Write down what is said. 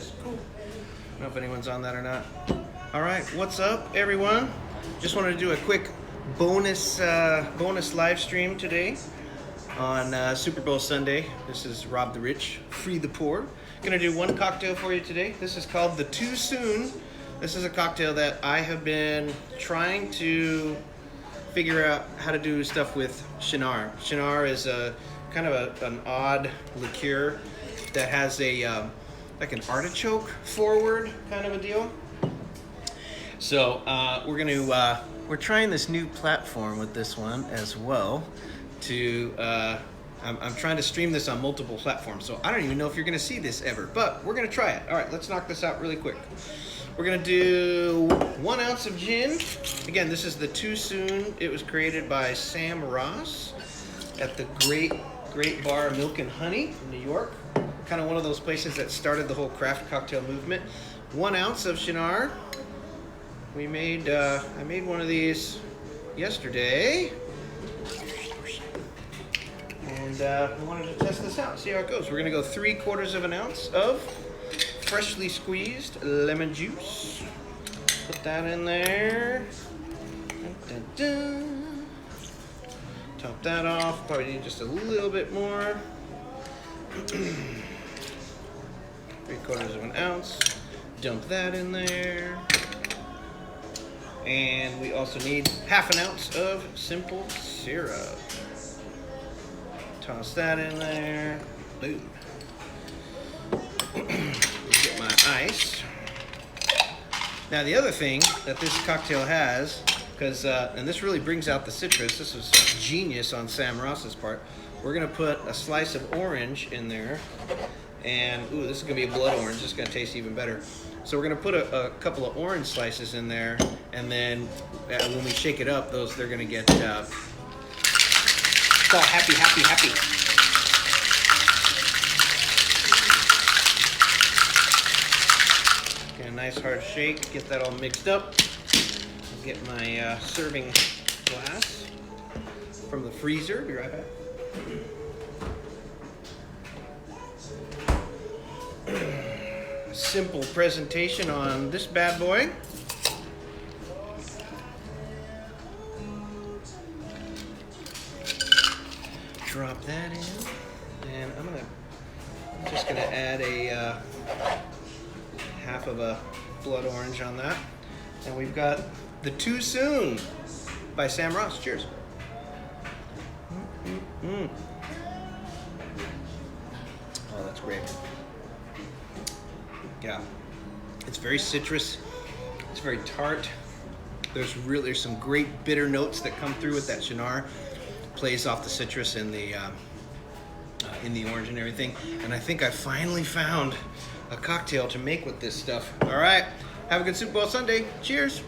is. Cool. I don't know if anyone's on that or not. All right, what's up, everyone? Just wanted to do a quick bonus live stream today on Super Bowl Sunday. This is Rob the Rich, Free the Poor. Gonna do one cocktail for you today. This is called the Too Soon. This is a cocktail that I have been trying to figure out how to do stuff with Cynar. Cynar is a kind of an odd liqueur that has a like an artichoke forward kind of a deal. So we're trying this new platform with this one as well. I'm trying to stream this on multiple platforms, so I don't even know if you're going to see this ever, but we're going to try it. All right, let's knock this out really quick. We're going to do 1 ounce of gin. Again, this is the Too Soon. It was created by Sam Ross at the great bar Milk and Honey in New York. Kind of one of those places that started the whole craft cocktail movement. 1 ounce of Cynar. I made one of these yesterday. And we wanted to test this out, see how it goes. We're going to go 3/4 of an ounce of freshly squeezed lemon juice. Put that in there. Dun, dun, dun. Top that off. Probably need just a little bit more. 3/4 of an ounce. Dump that in there. And we also need 1/2 ounce of simple syrup. Toss that in there. Boom. Get my ice. Now the other thing that this cocktail has, and this really brings out the citrus. This was genius on Sam Ross's part. We're gonna put a slice of orange in there, and ooh, this is gonna be a blood orange. It's gonna taste even better. So we're gonna put a couple of orange slices in there, and then when we shake it up, they're gonna get all happy. Get a nice hard shake, get that all mixed up. Get my serving glass from the freezer. Be right back. Simple presentation on this bad boy. Drop that in, and I'm just gonna add a 1/2 of a blood orange on that, and we've got the Too Soon by Sam Ross. Cheers. Oh, that's great. Yeah, it's very citrus. It's very tart. There's some great bitter notes that come through with that Cynar. Plays off the citrus in the orange and everything. And I think I finally found a cocktail to make with this stuff. All right, have a good Super Bowl Sunday. Cheers.